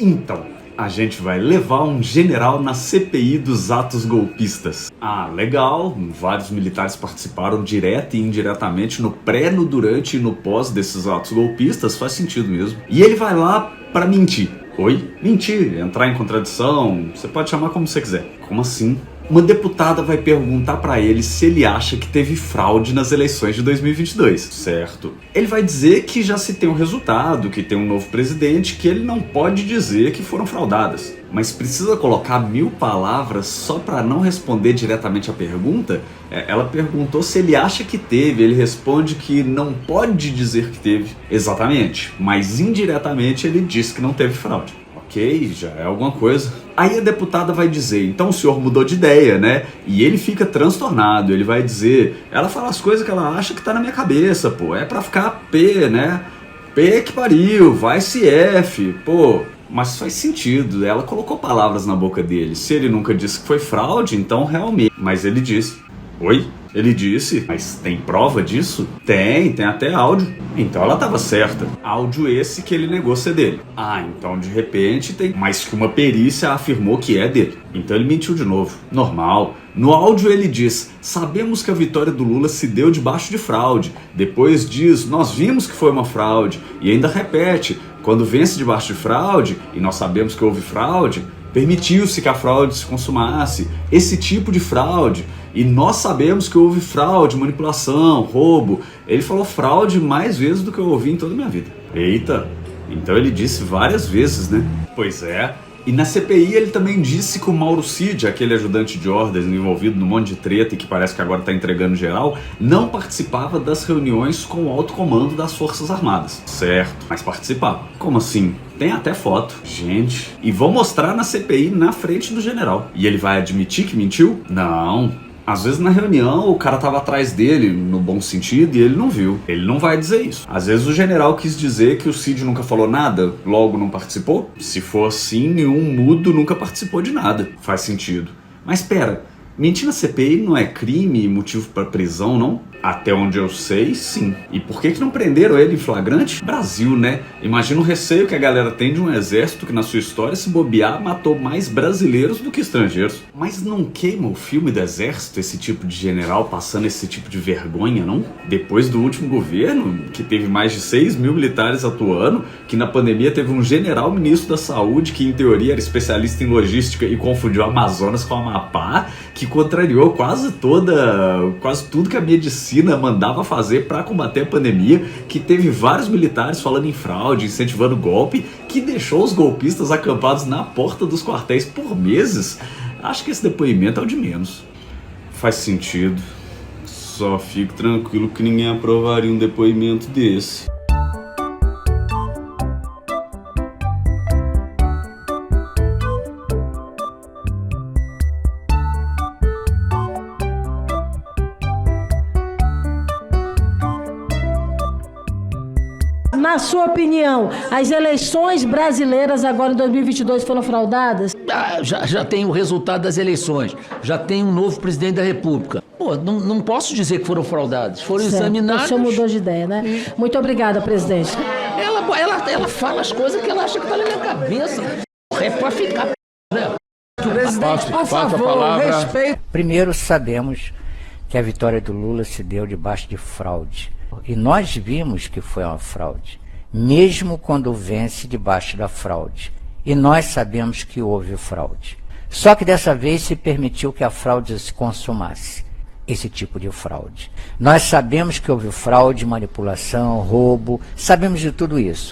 Então, a gente vai levar um general na CPI dos atos golpistas. Ah, legal, vários militares participaram direta e indiretamente no pré, no durante e no pós desses atos golpistas, faz sentido mesmo. E ele vai lá pra mentir. Oi? Mentir, entrar em contradição, você pode chamar como você quiser. Como assim? Uma deputada vai perguntar pra ele se ele acha que teve fraude nas eleições de 2022, certo? Ele vai dizer que já se tem um resultado, que tem um novo presidente, que ele não pode dizer que foram fraudadas. Mas precisa colocar 1000 palavras só pra não responder diretamente a pergunta? Ela perguntou se ele acha que teve, ele responde que não pode dizer que teve. Exatamente, mas indiretamente ele diz que não teve fraude. Ok, já é alguma coisa. Aí a deputada vai dizer, então o senhor mudou de ideia, né? E ele fica transtornado, ele vai dizer, ela fala as coisas que ela acha que tá na minha cabeça, pô, é pra ficar P, né? P que pariu, vai-se F, pô. Mas faz sentido, ela colocou palavras na boca dele. Se ele nunca disse que foi fraude, então realmente. Mas ele disse. Oi? Ele disse, mas tem prova disso? Tem até áudio. Então ela estava certa. Áudio esse que ele negou ser dele. Ah, então de repente tem mais que uma perícia afirmou que é dele. Então ele mentiu de novo. Normal. No áudio ele diz, sabemos que a vitória do Lula se deu debaixo de fraude. Depois diz, nós vimos que foi uma fraude. E ainda repete, quando vence debaixo de fraude, e nós sabemos que houve fraude, permitiu-se que a fraude se consumasse. Esse tipo de fraude. E nós sabemos que houve fraude, manipulação, roubo. Ele falou fraude mais vezes do que eu ouvi em toda a minha vida. Eita, então ele disse várias vezes, né? Pois é. E na CPI ele também disse que o Mauro Cid, aquele ajudante de ordens envolvido num monte de treta e que parece que agora tá entregando geral, não participava das reuniões com o alto comando das Forças Armadas. Certo, mas participava. Como assim? Tem até foto. Gente, e vão mostrar na CPI na frente do general. E ele vai admitir que mentiu? Não. Às vezes na reunião o cara tava atrás dele, no bom sentido, e ele não viu. Ele não vai dizer isso. Às vezes o general quis dizer que o Cid nunca falou nada, logo não participou. Se for assim, nenhum mudo nunca participou de nada. Faz sentido. Mas pera, mentir na CPI não é crime e motivo para prisão, não? Até onde eu sei, sim. E por que não prenderam ele em flagrante? Brasil, né? Imagina o receio que a galera tem de um exército que na sua história, se bobear, matou mais brasileiros do que estrangeiros. Mas não queima o filme do exército esse tipo de general passando esse tipo de vergonha, não? Depois do último governo, que teve mais de 6 mil militares atuando, que na pandemia teve um general ministro da saúde que em teoria era especialista em logística e confundiu Amazonas com Amapá, que contrariou quase tudo que a medicina mandava fazer para combater a pandemia, que teve vários militares falando em fraude, incentivando golpe, que deixou os golpistas acampados na porta dos quartéis por meses. Acho que esse depoimento é o de menos. Faz sentido. Só fico tranquilo que ninguém aprovaria um depoimento desse. Na sua opinião, as eleições brasileiras agora em 2022 foram fraudadas? Já tem o resultado das eleições, já tem um novo presidente da República. Pô, não posso dizer que foram fraudadas, foram examinadas. O senhor mudou de ideia, né? Muito obrigada, presidente. Ela fala as coisas que ela acha que tá na minha cabeça. É pra ficar, né? Presidente, por favor, respeito. Primeiro, sabemos que a vitória do Lula se deu debaixo de fraude. E nós vimos que foi uma fraude, mesmo quando vence debaixo da fraude. E nós sabemos que houve fraude. Só que dessa vez se permitiu que a fraude se consumasse, esse tipo de fraude. Nós sabemos que houve fraude, manipulação, roubo, sabemos de tudo isso.